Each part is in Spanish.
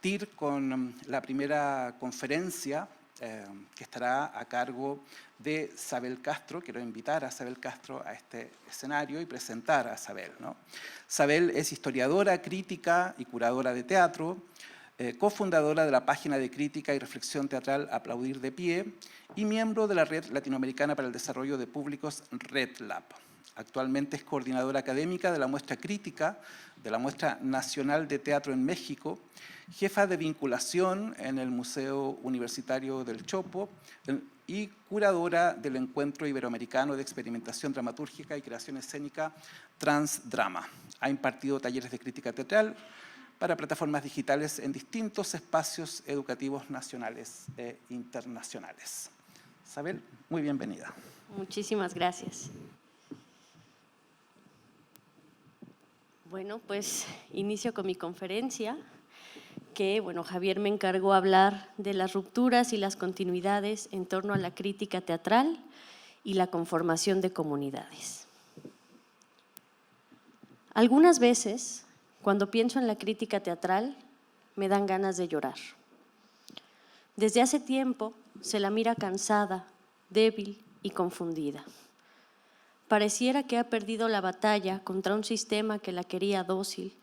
partir con la primera conferencia que estará a cargo de Sabel Castro. Quiero invitar a Sabel Castro a este escenario y presentar a Sabel, ¿no? Sabel es historiadora, crítica y curadora de teatro, cofundadora de la página de crítica y reflexión teatral Aplaudir de Pie y miembro de la Red Latinoamericana para el Desarrollo de Públicos, RedLab. Actualmente es coordinadora académica de la muestra crítica de la Muestra Nacional de Teatro en México, jefa de vinculación en el Museo Universitario del Chopo y curadora del Encuentro Iberoamericano de Experimentación Dramatúrgica y Creación Escénica Transdrama. Ha impartido talleres de crítica teatral para plataformas digitales en distintos espacios educativos nacionales e internacionales. Sabel, muy bienvenida. Muchísimas gracias. Bueno, pues inicio con mi conferencia, que Javier me encargó hablar de las rupturas y las continuidades en torno a la crítica teatral y la conformación de comunidades. Algunas veces, cuando pienso en la crítica teatral, me dan ganas de llorar. Desde hace tiempo se la mira cansada, débil y confundida. Pareciera que ha perdido la batalla contra un sistema que la quería dócil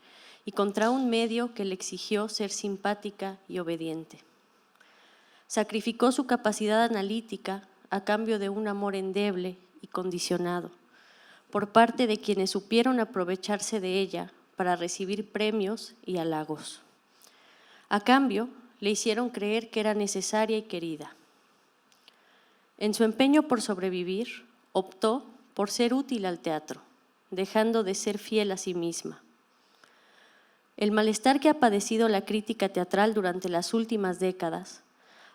y contra un medio que le exigió ser simpática y obediente. Sacrificó su capacidad analítica a cambio de un amor endeble y condicionado, por parte de quienes supieron aprovecharse de ella para recibir premios y halagos. A cambio, le hicieron creer que era necesaria y querida. En su empeño por sobrevivir, optó por ser útil al teatro, dejando de ser fiel a sí misma. El malestar que ha padecido la crítica teatral durante las últimas décadas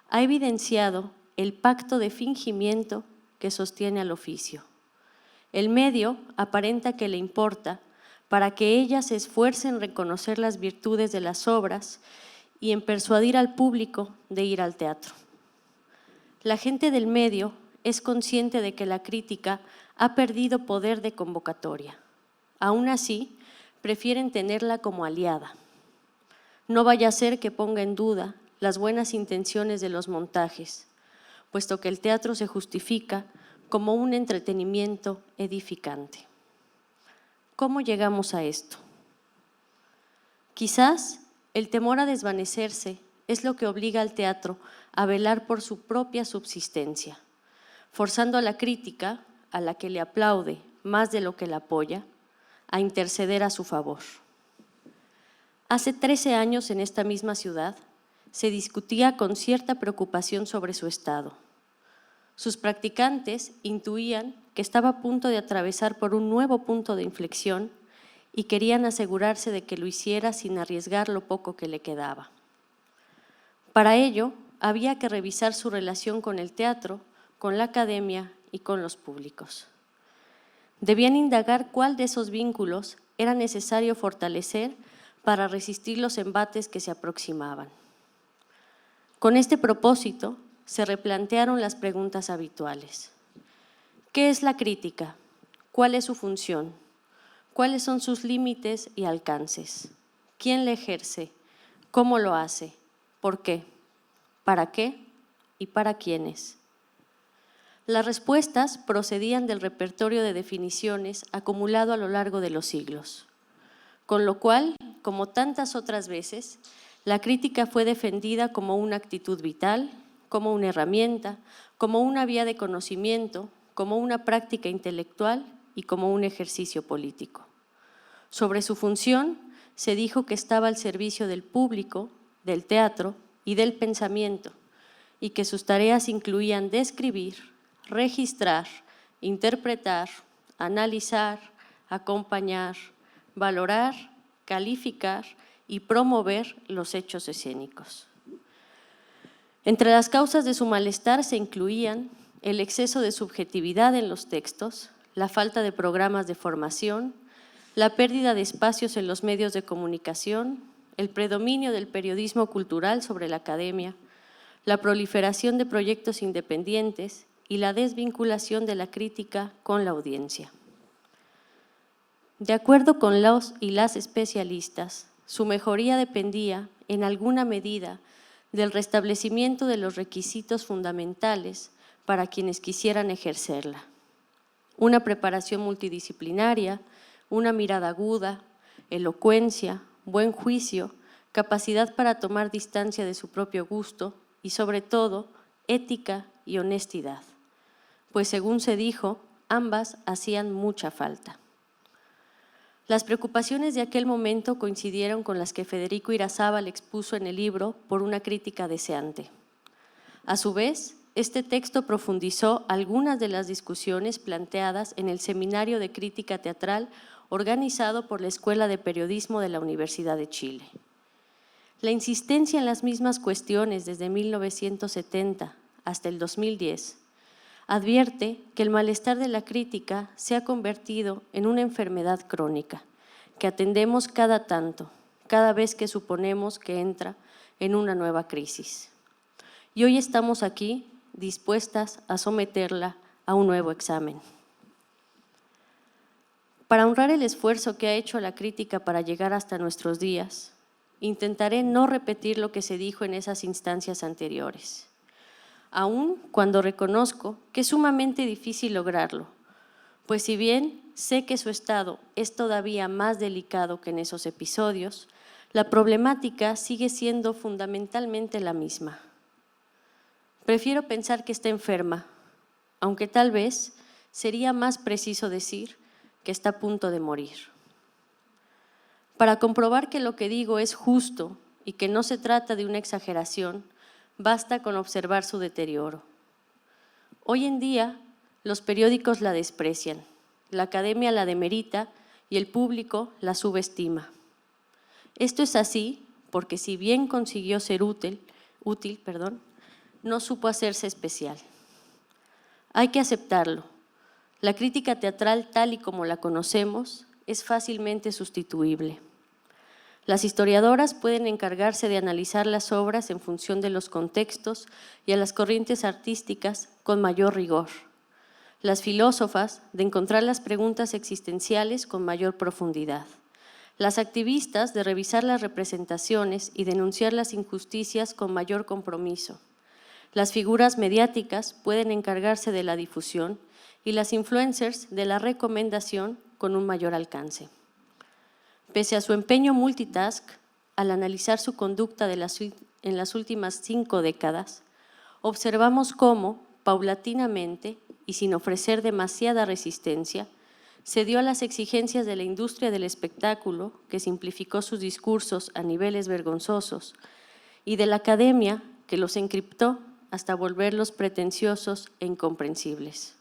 ha evidenciado el pacto de fingimiento que sostiene al oficio. El medio aparenta que le importa para que ella se esfuerce en reconocer las virtudes de las obras y en persuadir al público de ir al teatro. La gente del medio es consciente de que la crítica ha perdido poder de convocatoria. Aún así, prefieren tenerla como aliada. No vaya a ser que ponga en duda las buenas intenciones de los montajes, puesto que el teatro se justifica como un entretenimiento edificante. ¿Cómo llegamos a esto? Quizás el temor a desvanecerse es lo que obliga al teatro a velar por su propia subsistencia, forzando a la crítica, a la que le aplaude más de lo que la apoya, a interceder a su favor. Hace 13 años en esta misma ciudad se discutía con cierta preocupación sobre su estado. Sus practicantes intuían que estaba a punto de atravesar por un nuevo punto de inflexión y querían asegurarse de que lo hiciera sin arriesgar lo poco que le quedaba. Para ello, había que revisar su relación con el teatro, con la academia y con los públicos. Debían indagar cuál de esos vínculos era necesario fortalecer para resistir los embates que se aproximaban. Con este propósito, se replantearon las preguntas habituales. ¿Qué es la crítica? ¿Cuál es su función? ¿Cuáles son sus límites y alcances? ¿Quién la ejerce? ¿Cómo lo hace? ¿Por qué? ¿Para qué? ¿Y para quiénes? Las respuestas procedían del repertorio de definiciones acumulado a lo largo de los siglos, con lo cual, como tantas otras veces, la crítica fue defendida como una actitud vital, como una herramienta, como una vía de conocimiento, como una práctica intelectual y como un ejercicio político. Sobre su función se dijo que estaba al servicio del público, del teatro y del pensamiento, y que sus tareas incluían describir, registrar, interpretar, analizar, acompañar, valorar, calificar y promover los hechos escénicos. Entre las causas de su malestar se incluían el exceso de subjetividad en los textos, la falta de programas de formación, la pérdida de espacios en los medios de comunicación, el predominio del periodismo cultural sobre la academia, la proliferación de proyectos independientes y la desvinculación de la crítica con la audiencia. De acuerdo con los y las especialistas, su mejoría dependía, en alguna medida, del restablecimiento de los requisitos fundamentales para quienes quisieran ejercerla. Una preparación multidisciplinaria, una mirada aguda, elocuencia, buen juicio, capacidad para tomar distancia de su propio gusto y, sobre todo, ética y honestidad. Pues, según se dijo, ambas hacían mucha falta. Las preocupaciones de aquel momento coincidieron con las que Federico Irarrázaval expuso en el libro Por una crítica deseante. A su vez, este texto profundizó algunas de las discusiones planteadas en el Seminario de Crítica Teatral organizado por la Escuela de Periodismo de la Universidad de Chile. La insistencia en las mismas cuestiones desde 1970 hasta el 2010 advierte que el malestar de la crítica se ha convertido en una enfermedad crónica que atendemos cada tanto, cada vez que suponemos que entra en una nueva crisis. Y hoy estamos aquí dispuestas a someterla a un nuevo examen. Para honrar el esfuerzo que ha hecho la crítica para llegar hasta nuestros días, intentaré no repetir lo que se dijo en esas instancias anteriores, aun cuando reconozco que es sumamente difícil lograrlo, pues si bien sé que su estado es todavía más delicado que en esos episodios, la problemática sigue siendo fundamentalmente la misma. Prefiero pensar que está enferma, aunque tal vez sería más preciso decir que está a punto de morir. Para comprobar que lo que digo es justo y que no se trata de una exageración, basta con observar su deterioro. Hoy en día, los periódicos la desprecian, la academia la demerita y el público la subestima. Esto es así porque, si bien consiguió ser útil, no supo hacerse especial. Hay que aceptarlo. La crítica teatral, tal y como la conocemos, es fácilmente sustituible. Las historiadoras pueden encargarse de analizar las obras en función de los contextos y a las corrientes artísticas con mayor rigor. Las filósofas de encontrar las preguntas existenciales con mayor profundidad. Las activistas de revisar las representaciones y denunciar las injusticias con mayor compromiso. Las figuras mediáticas pueden encargarse de la difusión y las influencers de la recomendación con un mayor alcance. Pese a su empeño multitask, al analizar su conducta en las últimas 5 décadas, observamos cómo, paulatinamente y sin ofrecer demasiada resistencia, se dio a las exigencias de la industria del espectáculo, que simplificó sus discursos a niveles vergonzosos, y de la academia, que los encriptó hasta volverlos pretenciosos e incomprensibles.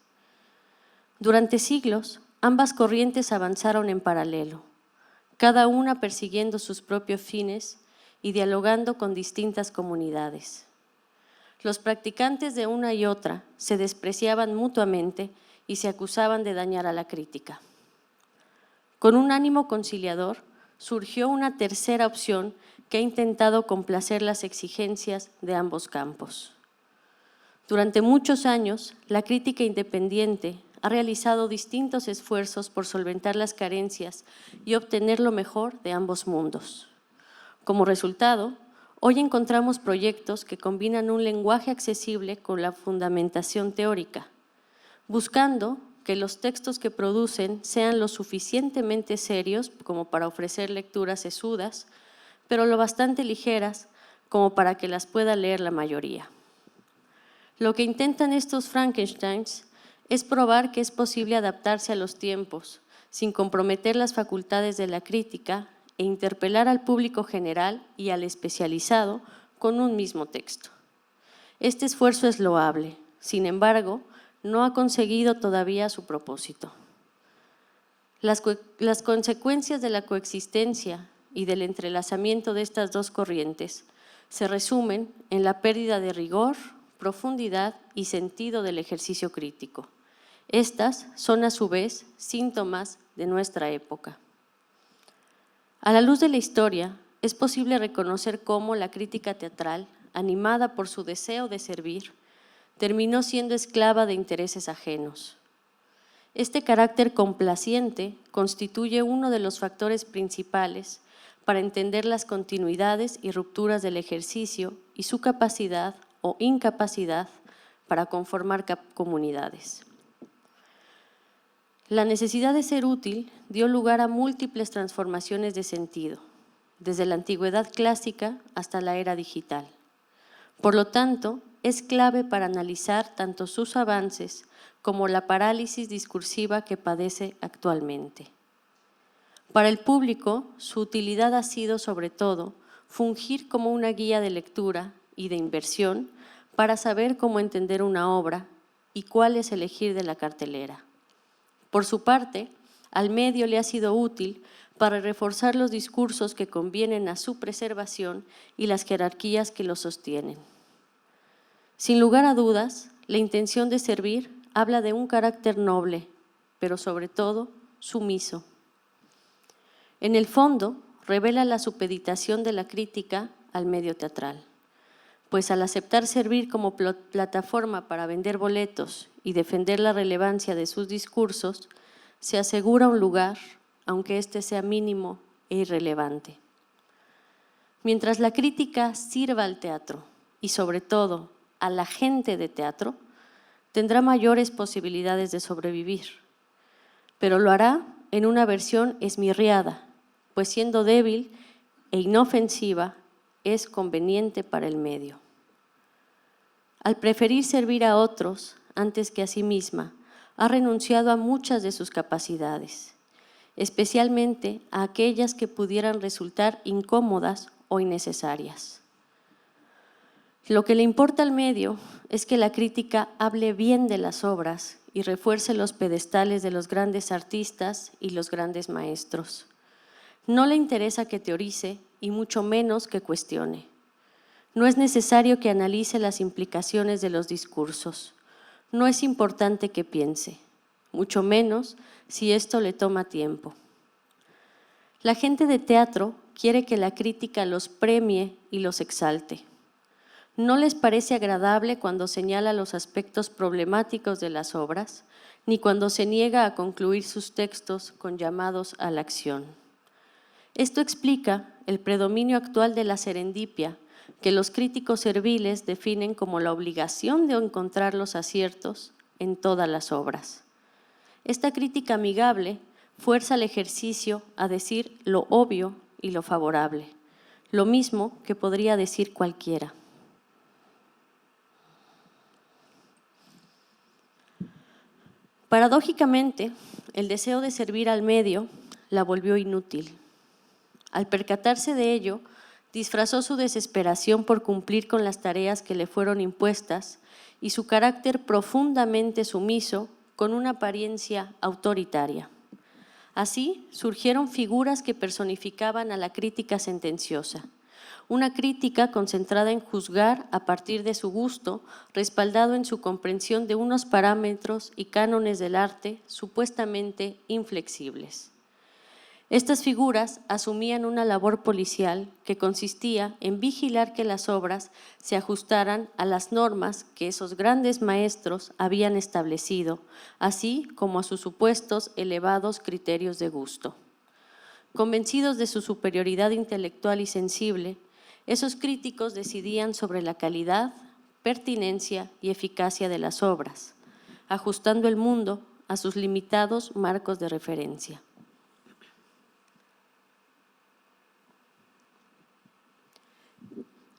Durante siglos, ambas corrientes avanzaron en paralelo, cada una persiguiendo sus propios fines y dialogando con distintas comunidades. Los practicantes de una y otra se despreciaban mutuamente y se acusaban de dañar a la crítica. Con un ánimo conciliador, surgió una tercera opción que ha intentado complacer las exigencias de ambos campos. Durante muchos años, la crítica independiente ha realizado distintos esfuerzos por solventar las carencias y obtener lo mejor de ambos mundos. Como resultado, hoy encontramos proyectos que combinan un lenguaje accesible con la fundamentación teórica, buscando que los textos que producen sean lo suficientemente serios como para ofrecer lecturas sesudas, pero lo bastante ligeras como para que las pueda leer la mayoría. Lo que intentan estos Frankensteins es probar que es posible adaptarse a los tiempos, sin comprometer las facultades de la crítica e interpelar al público general y al especializado con un mismo texto. Este esfuerzo es loable, sin embargo, no ha conseguido todavía su propósito. Las consecuencias de la coexistencia y del entrelazamiento de estas dos corrientes se resumen en la pérdida de rigor, profundidad y sentido del ejercicio crítico. Estas son, a su vez, síntomas de nuestra época. A la luz de la historia, es posible reconocer cómo la crítica teatral, animada por su deseo de servir, terminó siendo esclava de intereses ajenos. Este carácter complaciente constituye uno de los factores principales para entender las continuidades y rupturas del ejercicio y su capacidad o incapacidad para conformar comunidades. La necesidad de ser útil dio lugar a múltiples transformaciones de sentido, desde la antigüedad clásica hasta la era digital. Por lo tanto, es clave para analizar tanto sus avances como la parálisis discursiva que padece actualmente. Para el público, su utilidad ha sido, sobre todo, fungir como una guía de lectura y de inversión para saber cómo entender una obra y cuál es elegir de la cartelera. Por su parte, al medio le ha sido útil para reforzar los discursos que convienen a su preservación y las jerarquías que los sostienen. Sin lugar a dudas, la intención de servir habla de un carácter noble, pero sobre todo sumiso. En el fondo, revela la supeditación de la crítica al medio teatral, pues al aceptar servir como plataforma para vender boletos y defender la relevancia de sus discursos, se asegura un lugar, aunque éste sea mínimo e irrelevante. Mientras la crítica sirva al teatro y sobre todo a la gente de teatro, tendrá mayores posibilidades de sobrevivir, pero lo hará en una versión esmirriada, pues siendo débil e inofensiva, es conveniente para el medio. Al preferir servir a otros antes que a sí misma, ha renunciado a muchas de sus capacidades, especialmente a aquellas que pudieran resultar incómodas o innecesarias. Lo que le importa al medio es que la crítica hable bien de las obras y refuerce los pedestales de los grandes artistas y los grandes maestros. No le interesa que teorice y mucho menos que cuestione. No es necesario que analice las implicaciones de los discursos. No es importante que piense, mucho menos si esto le toma tiempo. La gente de teatro quiere que la crítica los premie y los exalte. No les parece agradable cuando señala los aspectos problemáticos de las obras, ni cuando se niega a concluir sus textos con llamados a la acción. Esto explica el predominio actual de la serendipia, que los críticos serviles definen como la obligación de encontrar los aciertos en todas las obras. Esta crítica amigable fuerza al ejercicio a decir lo obvio y lo favorable, lo mismo que podría decir cualquiera. Paradójicamente, el deseo de servir al medio la volvió inútil. Al percatarse de ello, disfrazó su desesperación por cumplir con las tareas que le fueron impuestas y su carácter profundamente sumiso con una apariencia autoritaria. Así surgieron figuras que personificaban a la crítica sentenciosa, una crítica concentrada en juzgar a partir de su gusto, respaldado en su comprensión de unos parámetros y cánones del arte supuestamente inflexibles. Estas figuras asumían una labor policial que consistía en vigilar que las obras se ajustaran a las normas que esos grandes maestros habían establecido, así como a sus supuestos elevados criterios de gusto. Convencidos de su superioridad intelectual y sensible, esos críticos decidían sobre la calidad, pertinencia y eficacia de las obras, ajustando el mundo a sus limitados marcos de referencia.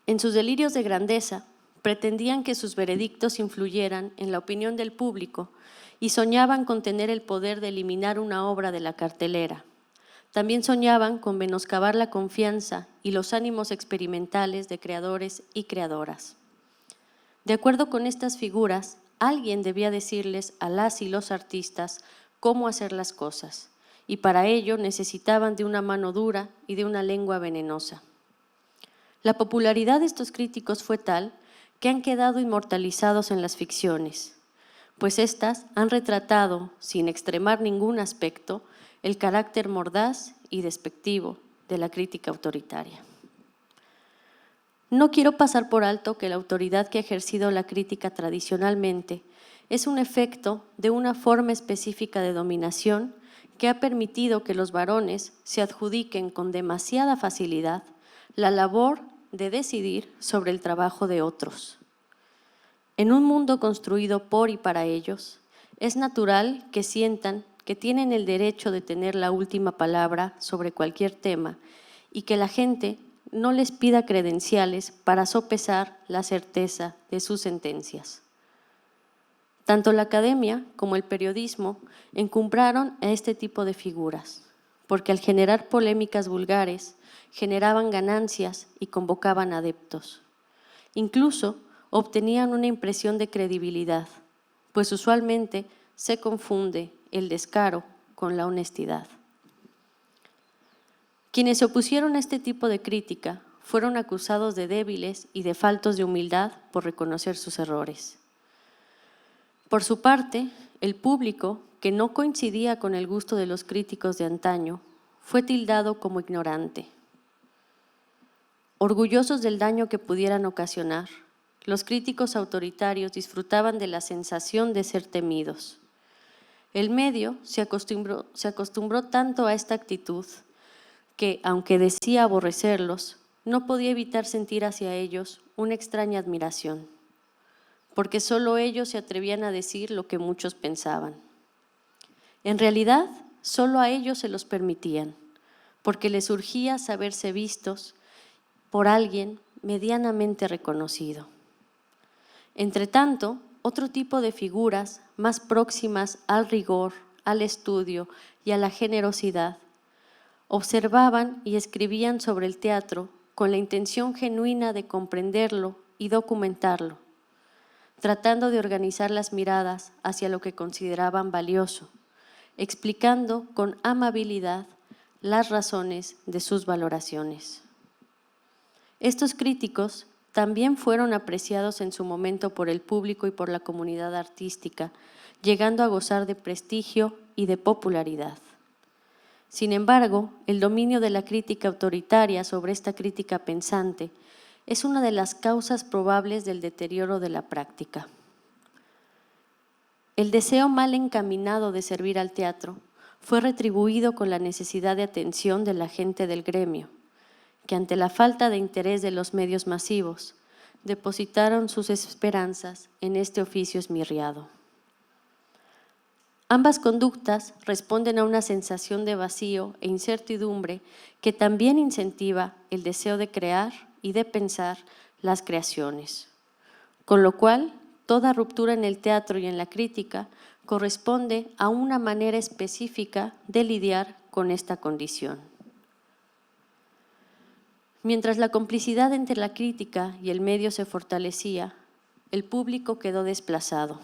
En sus delirios de grandeza, pretendían que sus veredictos influyeran en la opinión del público y soñaban con tener el poder de eliminar una obra de la cartelera. También soñaban con menoscabar la confianza y los ánimos experimentales de creadores y creadoras. De acuerdo con estas figuras, alguien debía decirles a las y los artistas cómo hacer las cosas, y para ello necesitaban de una mano dura y de una lengua venenosa. La popularidad de estos críticos fue tal que han quedado inmortalizados en las ficciones, pues éstas han retratado, sin extremar ningún aspecto, el carácter mordaz y despectivo de la crítica autoritaria. No quiero pasar por alto que la autoridad que ha ejercido la crítica tradicionalmente es un efecto de una forma específica de dominación que ha permitido que los varones se adjudiquen con demasiada facilidad la labor de decidir sobre el trabajo de otros. En un mundo construido por y para ellos, es natural que sientan que tienen el derecho de tener la última palabra sobre cualquier tema y que la gente no les pida credenciales para sopesar la certeza de sus sentencias. Tanto la academia como el periodismo encumbraron a este tipo de figuras, porque al generar polémicas vulgares, generaban ganancias y convocaban adeptos. Incluso obtenían una impresión de credibilidad, pues usualmente se confunde el descaro con la honestidad. Quienes se opusieron a este tipo de crítica fueron acusados de débiles y de faltos de humildad por reconocer sus errores. Por su parte, el público, que no coincidía con el gusto de los críticos de antaño, fue tildado como ignorante. Orgullosos del daño que pudieran ocasionar, los críticos autoritarios disfrutaban de la sensación de ser temidos. El medio se acostumbró tanto a esta actitud que, aunque decía aborrecerlos, no podía evitar sentir hacia ellos una extraña admiración, porque solo ellos se atrevían a decir lo que muchos pensaban. En realidad, solo a ellos se los permitían, porque les urgía saberse vistos por alguien medianamente reconocido. Entretanto, otro tipo de figuras más próximas al rigor, al estudio y a la generosidad observaban y escribían sobre el teatro con la intención genuina de comprenderlo y documentarlo, tratando de organizar las miradas hacia lo que consideraban valioso, explicando con amabilidad las razones de sus valoraciones. Estos críticos también fueron apreciados en su momento por el público y por la comunidad artística, llegando a gozar de prestigio y de popularidad. Sin embargo, el dominio de la crítica autoritaria sobre esta crítica pensante es una de las causas probables del deterioro de la práctica. El deseo mal encaminado de servir al teatro fue retribuido con la necesidad de atención de la gente del gremio, que ante la falta de interés de los medios masivos, depositaron sus esperanzas en este oficio esmirriado. Ambas conductas responden a una sensación de vacío e incertidumbre que también incentiva el deseo de crear y de pensar las creaciones, con lo cual toda ruptura en el teatro y en la crítica corresponde a una manera específica de lidiar con esta condición. Mientras la complicidad entre la crítica y el medio se fortalecía, el público quedó desplazado.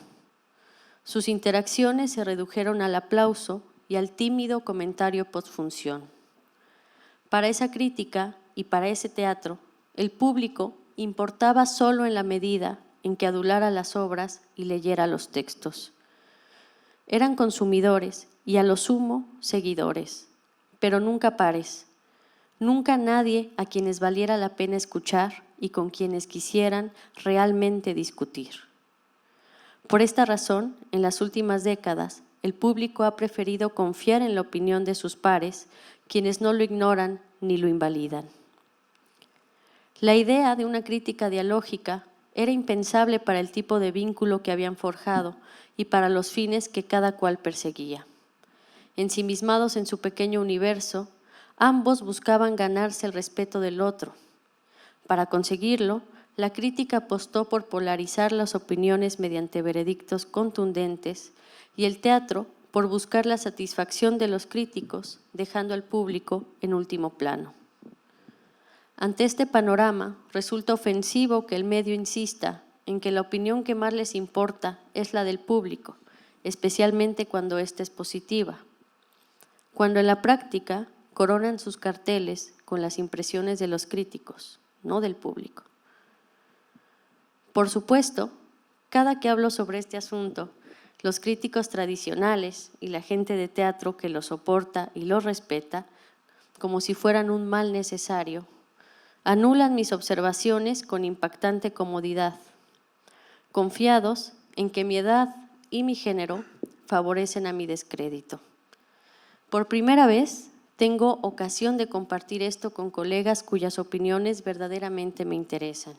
Sus interacciones se redujeron al aplauso y al tímido comentario postfunción. Para esa crítica y para ese teatro, el público importaba solo en la medida en que adulara las obras y leyera los textos. Eran consumidores y a lo sumo seguidores, pero nunca pares. Nunca nadie a quienes valiera la pena escuchar y con quienes quisieran realmente discutir. Por esta razón, en las últimas décadas, el público ha preferido confiar en la opinión de sus pares, quienes no lo ignoran ni lo invalidan. La idea de una crítica dialógica era impensable para el tipo de vínculo que habían forjado y para los fines que cada cual perseguía. Ensimismados en su pequeño universo, ambos buscaban ganarse el respeto del otro. Para conseguirlo, la crítica apostó por polarizar las opiniones mediante veredictos contundentes y el teatro por buscar la satisfacción de los críticos, dejando al público en último plano. Ante este panorama, resulta ofensivo que el medio insista en que la opinión que más les importa es la del público, especialmente cuando ésta es positiva, cuando en la práctica coronan sus carteles con las impresiones de los críticos, no del público. Por supuesto, cada que hablo sobre este asunto, los críticos tradicionales y la gente de teatro que lo soporta y lo respeta, como si fueran un mal necesario, anulan mis observaciones con impactante comodidad, confiados en que mi edad y mi género favorecen a mi descrédito. Por primera vez tengo ocasión de compartir esto con colegas cuyas opiniones verdaderamente me interesan.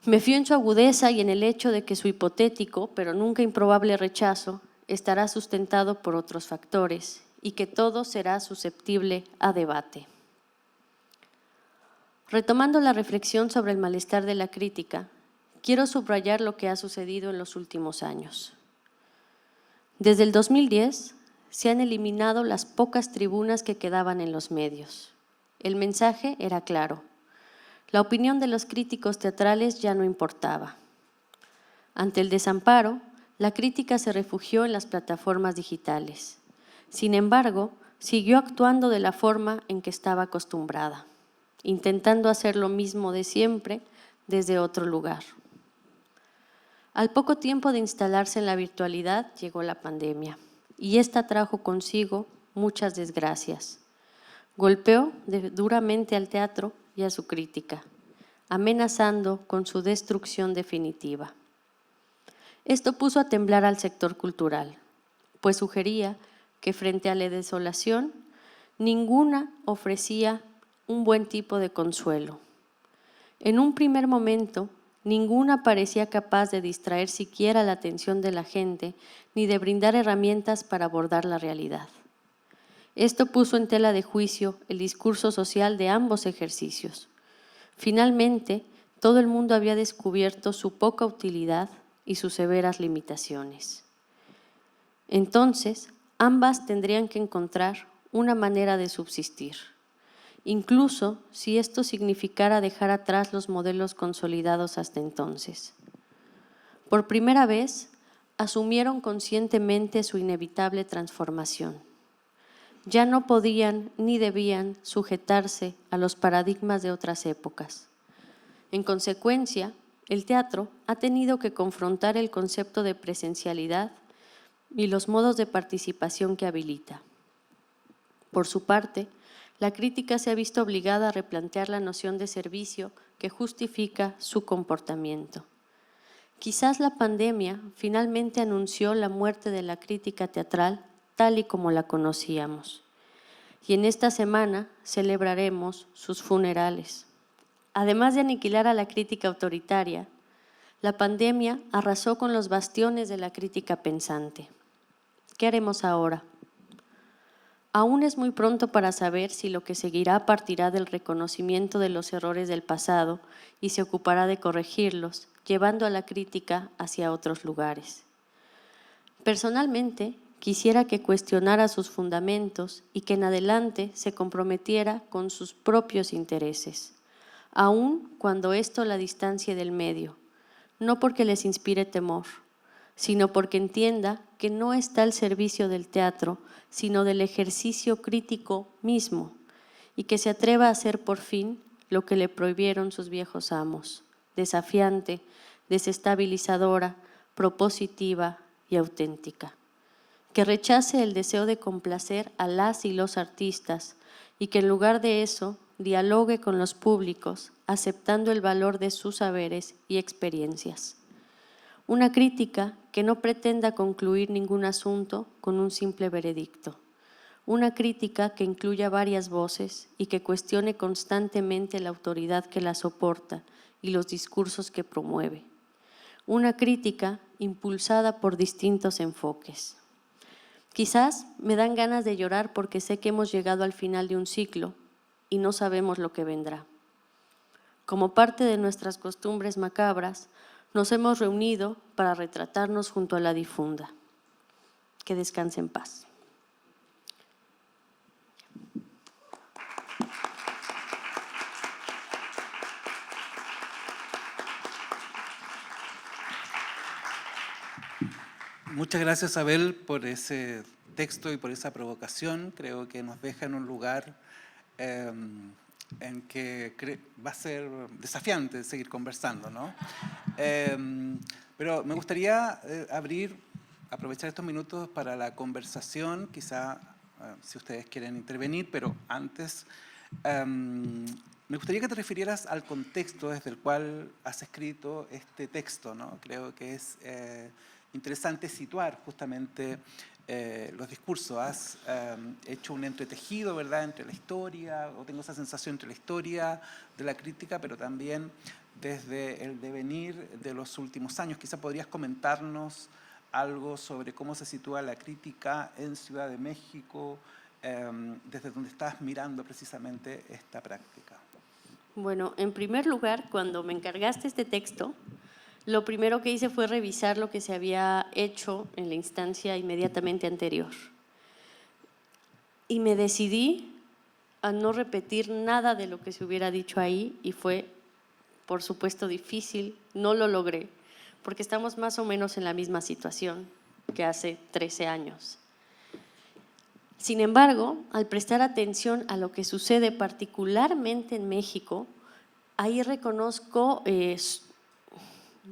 Me fío en su agudeza y en el hecho de que su hipotético, pero nunca improbable rechazo estará sustentado por otros factores y que todo será susceptible a debate. Retomando la reflexión sobre el malestar de la crítica, quiero subrayar lo que ha sucedido en los últimos años. Desde el 2010 se han eliminado las pocas tribunas que quedaban en los medios. El mensaje era claro. La opinión de los críticos teatrales ya no importaba. Ante el desamparo, la crítica se refugió en las plataformas digitales. Sin embargo, siguió actuando de la forma en que estaba acostumbrada, intentando hacer lo mismo de siempre desde otro lugar. Al poco tiempo de instalarse en la virtualidad, llegó la pandemia, y esta trajo consigo muchas desgracias. Golpeó duramente al teatro y a su crítica, amenazando con su destrucción definitiva. Esto puso a temblar al sector cultural, pues sugería que frente a la desolación, ninguna ofrecía un buen tipo de consuelo. En un primer momento, ninguna parecía capaz de distraer siquiera la atención de la gente ni de brindar herramientas para abordar la realidad. Esto puso en tela de juicio el discurso social de ambos ejercicios. Finalmente, todo el mundo había descubierto su poca utilidad y sus severas limitaciones. Entonces, ambas tendrían que encontrar una manera de subsistir, incluso si esto significara dejar atrás los modelos consolidados hasta entonces. Por primera vez, asumieron conscientemente su inevitable transformación. Ya no podían ni debían sujetarse a los paradigmas de otras épocas. En consecuencia, el teatro ha tenido que confrontar el concepto de presencialidad y los modos de participación que habilita. Por su parte, la crítica se ha visto obligada a replantear la noción de servicio que justifica su comportamiento. Quizás la pandemia finalmente anunció la muerte de la crítica teatral tal y como la conocíamos. Y en esta semana celebraremos sus funerales. Además de aniquilar a la crítica autoritaria, la pandemia arrasó con los bastiones de la crítica pensante. ¿Qué haremos ahora? Aún es muy pronto para saber si lo que seguirá partirá del reconocimiento de los errores del pasado y se ocupará de corregirlos, llevando a la crítica hacia otros lugares. Personalmente, quisiera que cuestionara sus fundamentos y que en adelante se comprometiera con sus propios intereses, aun cuando esto la distancie del medio, no porque les inspire temor, sino porque entienda que no está al servicio del teatro, sino del ejercicio crítico mismo, y que se atreva a hacer por fin lo que le prohibieron sus viejos amos, desafiante, desestabilizadora, propositiva y auténtica. Que rechace el deseo de complacer a las y los artistas y que en lugar de eso dialogue con los públicos, aceptando el valor de sus saberes y experiencias. Una crítica que no pretenda concluir ningún asunto con un simple veredicto. Una crítica que incluya varias voces y que cuestione constantemente la autoridad que la soporta y los discursos que promueve. Una crítica impulsada por distintos enfoques. Quizás me dan ganas de llorar porque sé que hemos llegado al final de un ciclo y no sabemos lo que vendrá. Como parte de nuestras costumbres macabras, nos hemos reunido para retratarnos junto a la difunda. Que descanse en paz. Muchas gracias, Abel, por ese texto y por esa provocación. Creo que nos deja en un lugar en que va a ser desafiante seguir conversando, ¿no? Pero me gustaría aprovechar estos minutos para la conversación, quizá si ustedes quieren intervenir, pero antes me gustaría que te refirieras al contexto desde el cual has escrito este texto, ¿no? Creo que es interesante situar justamente los discursos. Has hecho un entretejido, ¿verdad?, entre la historia, o tengo esa sensación entre la historia de la crítica, pero también desde el devenir de los últimos años. Quizá podrías comentarnos algo sobre cómo se sitúa la crítica en Ciudad de México, desde donde estás mirando precisamente esta práctica. Bueno, en primer lugar, cuando me encargaste este texto, lo primero que hice fue revisar lo que se había hecho en la instancia inmediatamente anterior. Y me decidí a no repetir nada de lo que se hubiera dicho ahí, y fue, por supuesto, difícil, no lo logré, porque estamos más o menos en la misma situación que hace 13 años. Sin embargo, al prestar atención a lo que sucede particularmente en México, ahí reconozco,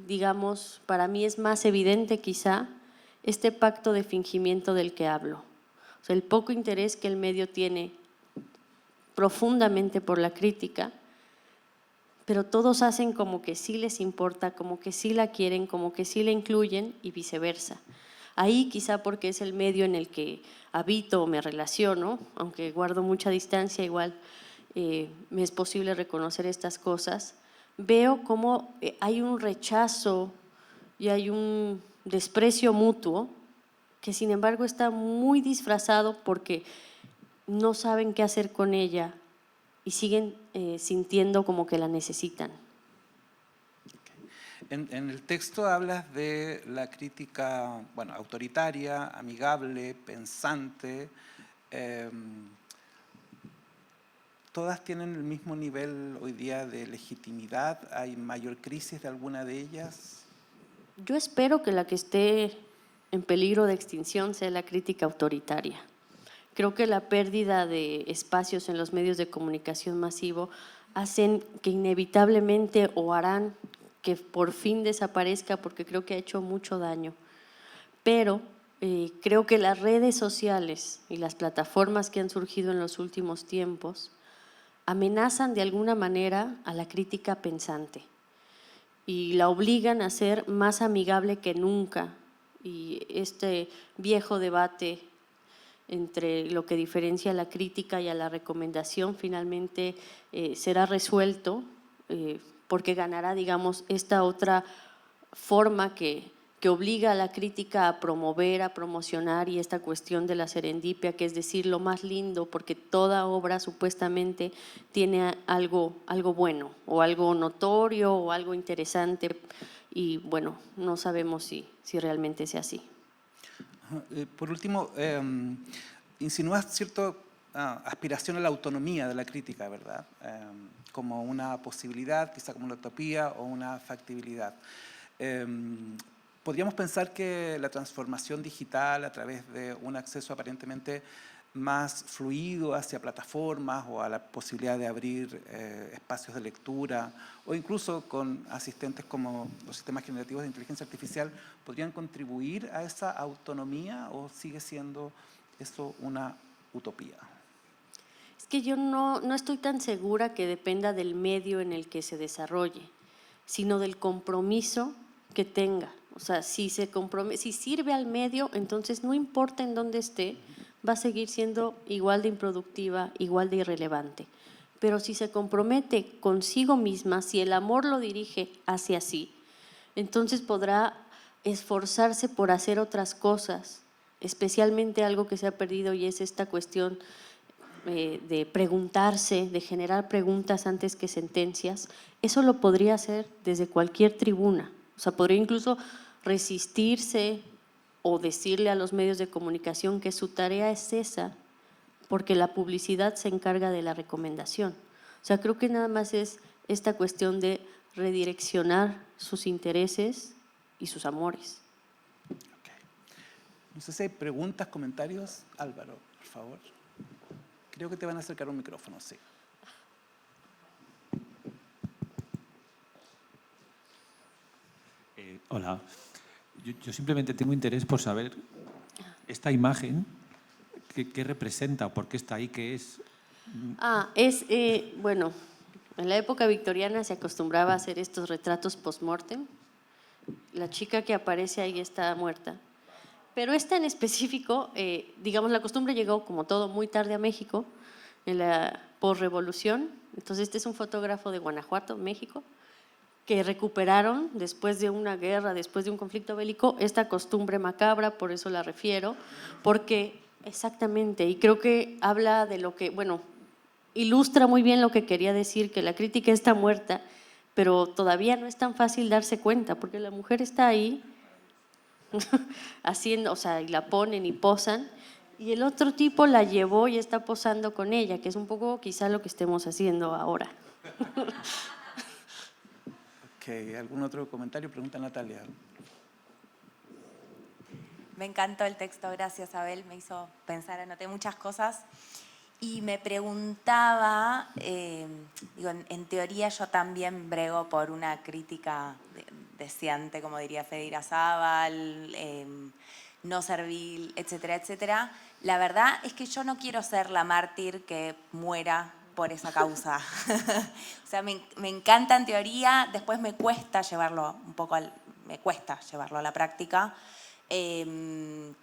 digamos, para mí es más evidente quizá este pacto de fingimiento del que hablo. O sea, el poco interés que el medio tiene profundamente por la crítica, pero todos hacen como que sí les importa, como que sí la quieren, como que sí la incluyen y viceversa. Ahí quizá porque es el medio en el que habito o me relaciono, aunque guardo mucha distancia, igual me es posible reconocer estas cosas, veo cómo hay un rechazo y hay un desprecio mutuo que sin embargo está muy disfrazado porque no saben qué hacer con ella y siguen sintiendo como que la necesitan. En el texto hablas de la crítica, bueno, autoritaria, amigable, pensante. ¿Todas tienen el mismo nivel hoy día de legitimidad? ¿Hay mayor crisis de alguna de ellas? Yo espero que la que esté en peligro de extinción sea la crítica autoritaria. Creo que la pérdida de espacios en los medios de comunicación masivo hacen que inevitablemente o harán que por fin desaparezca, porque creo que ha hecho mucho daño. Pero creo que las redes sociales y las plataformas que han surgido en los últimos tiempos amenazan de alguna manera a la crítica pensante y la obligan a ser más amigable que nunca. Y este viejo debate entre lo que diferencia a la crítica y a la recomendación finalmente será resuelto porque ganará, digamos, esta otra forma que obliga a la crítica a promover, a promocionar, y esta cuestión de la serendipia, que es decir lo más lindo, porque toda obra supuestamente tiene algo bueno o algo notorio o algo interesante, y bueno, no sabemos si realmente sea así. Por último, insinúas cierta aspiración a la autonomía de la crítica, ¿verdad? Como una posibilidad, quizá como una utopía o una factibilidad. Podríamos pensar que la transformación digital a través de un acceso aparentemente más fluido hacia plataformas o a la posibilidad de abrir espacios de lectura o incluso con asistentes como los sistemas generativos de inteligencia artificial, ¿podrían contribuir a esa autonomía o sigue siendo eso una utopía? Es que yo no estoy tan segura que dependa del medio en el que se desarrolle, sino del compromiso que tenga. O sea, si sirve al medio, entonces no importa en dónde esté, va a seguir siendo igual de improductiva, igual de irrelevante. Pero si se compromete consigo misma, si el amor lo dirige hacia sí, entonces podrá esforzarse por hacer otras cosas, especialmente algo que se ha perdido, y es esta cuestión de preguntarse, de generar preguntas antes que sentencias. Eso lo podría hacer desde cualquier tribuna. O sea, podría incluso resistirse o decirle a los medios de comunicación que su tarea es esa, porque la publicidad se encarga de la recomendación. O sea, creo que nada más es esta cuestión de redireccionar sus intereses y sus amores. Okay. No sé si hay preguntas, comentarios. Álvaro, por favor. Creo que te van a acercar un micrófono, sí. Hola, yo simplemente tengo interés por saber esta imagen, ¿qué representa? ¿Por qué está ahí? ¿Qué es? Bueno, en la época victoriana se acostumbraba a hacer estos retratos post-mortem. La chica que aparece ahí está muerta, Pero esta en específico, digamos, la costumbre llegó como todo muy tarde a México, en la posrevolución. Entonces este es un fotógrafo de Guanajuato, México, que recuperaron después de una guerra, después de un conflicto bélico, esta costumbre macabra, por eso la refiero, porque exactamente, y creo que habla de lo que, bueno, ilustra muy bien lo que quería decir, que la crítica está muerta, pero todavía no es tan fácil darse cuenta, porque la mujer está ahí haciendo, o sea, y la ponen y posan, y el otro tipo la llevó y está posando con ella, que es un poco quizá lo que estemos haciendo ahora. Ok, ¿algún otro comentario? Pregunta Natalia. Me encantó el texto, gracias Abel, me hizo pensar, anoté muchas cosas. Y me preguntaba, digo, en teoría yo también brego por una crítica deseante, como diría Federica Zaval, no servil, etcétera, etcétera. La verdad es que yo no quiero ser la mártir que muera por esa causa. O sea, me encanta en teoría, después me cuesta llevarlo un poco me cuesta llevarlo a la práctica.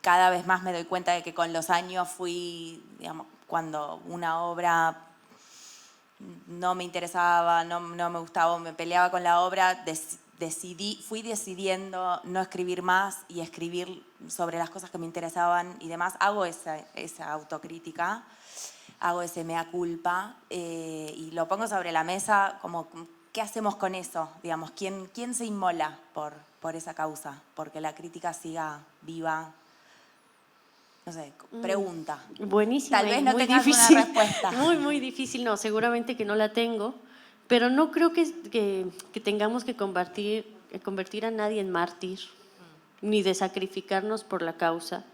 Cada vez más me doy cuenta de que con los años fui, digamos, cuando una obra no me interesaba, no me gustaba, me peleaba con la obra, fui decidiendo no escribir más y escribir sobre las cosas que me interesaban y demás. Hago esa autocrítica, hago ese mea culpa y lo pongo sobre la mesa como, ¿qué hacemos con eso? Digamos, ¿quién se inmola por esa causa? Porque la crítica siga viva. No sé, pregunta. Buenísima. Tal vez y no muy tengas difícil, una respuesta. muy difícil, no, seguramente que no la tengo, pero no creo que tengamos que convertir a nadie en mártir, ni de sacrificarnos por la causa.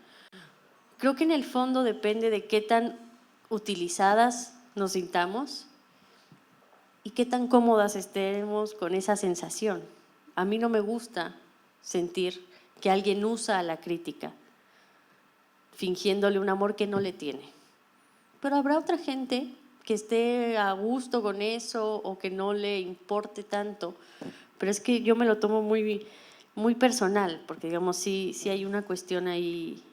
Creo que en el fondo depende de qué tan utilizadas nos sintamos y qué tan cómodas estemos con esa sensación. A mí no me gusta sentir que alguien usa a la crítica, fingiéndole un amor que no le tiene. Pero habrá otra gente que esté a gusto con eso o que no le importe tanto. Pero es que yo me lo tomo muy personal, porque digamos, sí hay una cuestión ahí,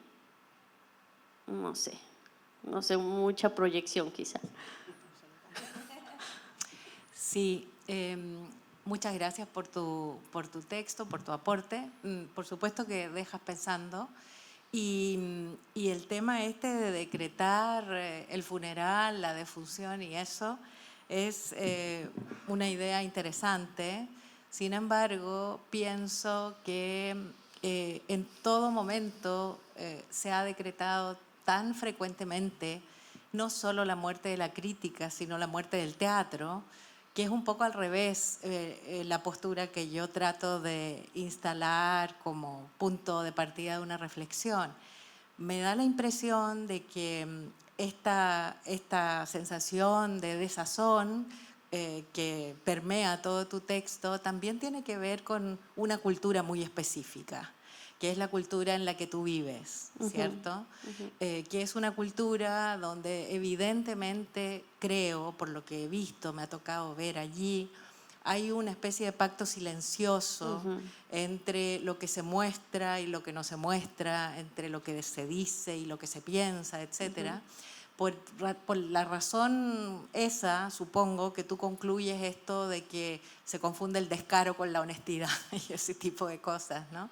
no sé, mucha proyección quizá. Sí, muchas gracias por tu texto, por tu aporte. Por supuesto que dejas pensando. Y el tema este de decretar el funeral, la defunción y eso, es una idea interesante. Sin embargo, pienso que en todo momento se ha decretado tan frecuentemente no solo la muerte de la crítica, sino la muerte del teatro, que es un poco al revés la postura que yo trato de instalar como punto de partida de una reflexión. Me da la impresión de que esta sensación de desazón que permea todo tu texto también tiene que ver con una cultura muy específica, que es la cultura en la que tú vives, ¿cierto? Que es una cultura donde evidentemente creo, por lo que he visto, me ha tocado ver allí, hay una especie de pacto silencioso entre lo que se muestra y lo que no se muestra, entre lo que se dice y lo que se piensa, etcétera. Por la razón esa, supongo que tú concluyes esto de que se confunde el descaro con la honestidad y ese tipo de cosas, ¿no?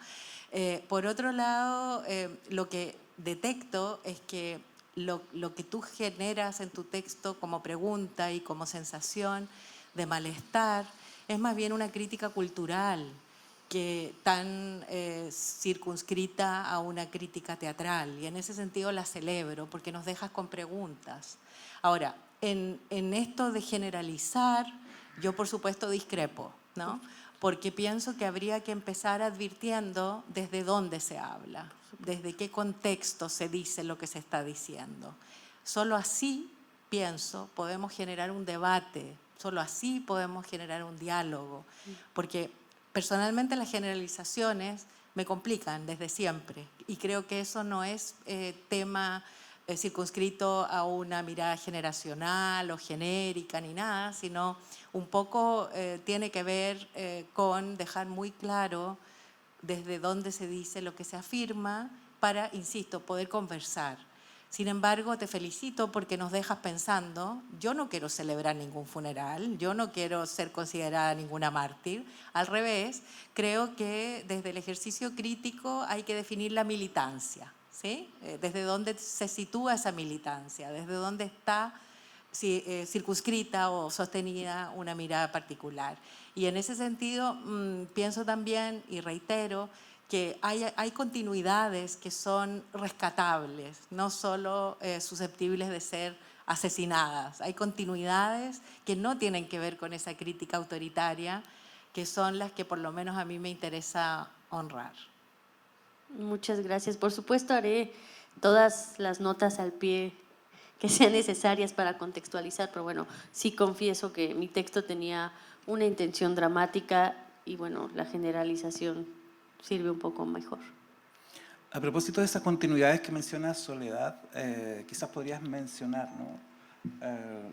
Por otro lado, lo que detecto es que lo que tú generas en tu texto como pregunta y como sensación de malestar es más bien una crítica cultural que tan circunscrita a una crítica teatral. Y en ese sentido la celebro porque nos dejas con preguntas. Ahora, en esto de generalizar, yo por supuesto discrepo, ¿no? Porque pienso que habría que empezar advirtiendo desde dónde se habla, desde qué contexto se dice lo que se está diciendo. Solo así, pienso, podemos generar un debate, solo así podemos generar un diálogo, porque personalmente las generalizaciones me complican desde siempre y creo que eso no es tema circunscrito a una mirada generacional o genérica ni nada, sino un poco tiene que ver con dejar muy claro desde dónde se dice lo que se afirma para, insisto, poder conversar. Sin embargo, te felicito porque nos dejas pensando. Yo no quiero celebrar ningún funeral, yo no quiero ser considerada ninguna mártir. Al revés, creo que desde el ejercicio crítico hay que definir la militancia, ¿sí? Desde dónde se sitúa esa militancia, desde dónde está circunscrita o sostenida una mirada particular. Y en ese sentido, pienso también y reitero que hay continuidades que son rescatables, no solo susceptibles de ser asesinadas. Hay continuidades que no tienen que ver con esa crítica autoritaria, que son las que por lo menos a mí me interesa honrar. Muchas gracias. Por supuesto, haré todas las notas al pie que sean necesarias para contextualizar, pero bueno, sí confieso que mi texto tenía una intención dramática y bueno, la generalización sirve un poco mejor. A propósito de esas continuidades que menciona Soledad, quizás podrías mencionar, ¿no?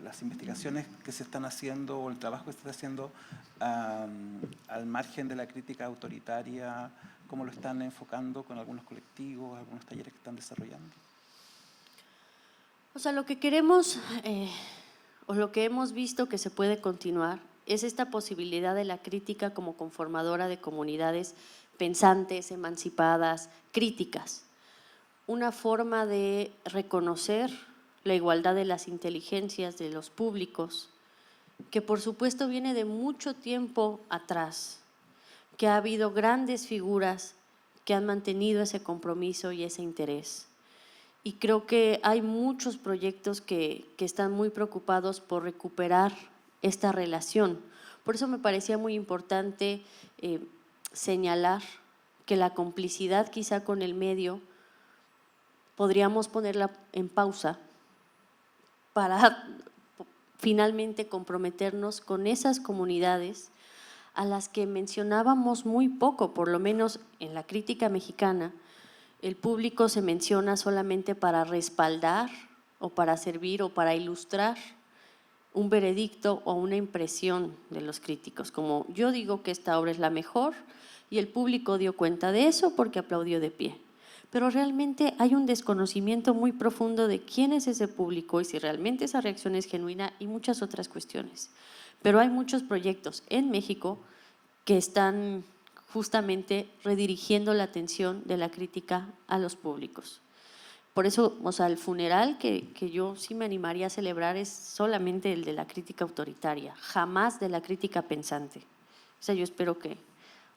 Las investigaciones que se están haciendo o el trabajo que se está haciendo al margen de la crítica autoritaria, cómo lo están enfocando con algunos colectivos, algunos talleres que están desarrollando. O sea, lo que queremos o lo que hemos visto que se puede continuar es esta posibilidad de la crítica como conformadora de comunidades pensantes, emancipadas, críticas. Una forma de reconocer la igualdad de las inteligencias de los públicos, que por supuesto viene de mucho tiempo atrás, que ha habido grandes figuras que han mantenido ese compromiso y ese interés. Y creo que hay muchos proyectos que están muy preocupados por recuperar esta relación. Por eso me parecía muy importante señalar que la complicidad quizá con el medio podríamos ponerla en pausa para finalmente comprometernos con esas comunidades a las que mencionábamos muy poco, por lo menos en la crítica mexicana. El público se menciona solamente para respaldar o para servir o para ilustrar un veredicto o una impresión de los críticos, como yo digo que esta obra es la mejor y el público dio cuenta de eso porque aplaudió de pie. Pero realmente hay un desconocimiento muy profundo de quién es ese público y si realmente esa reacción es genuina y muchas otras cuestiones. Pero hay muchos proyectos en México que están justamente redirigiendo la atención de la crítica a los públicos. Por eso, o sea, el funeral que yo sí me animaría a celebrar es solamente el de la crítica autoritaria, jamás de la crítica pensante. O sea, yo espero que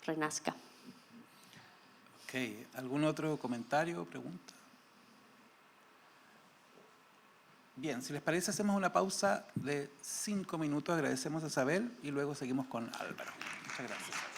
renazca. Ok, ¿algún otro comentario o pregunta? Bien, si les parece, hacemos una pausa de 5 minutos. Agradecemos a Isabel y luego seguimos con Álvaro. Muchas gracias.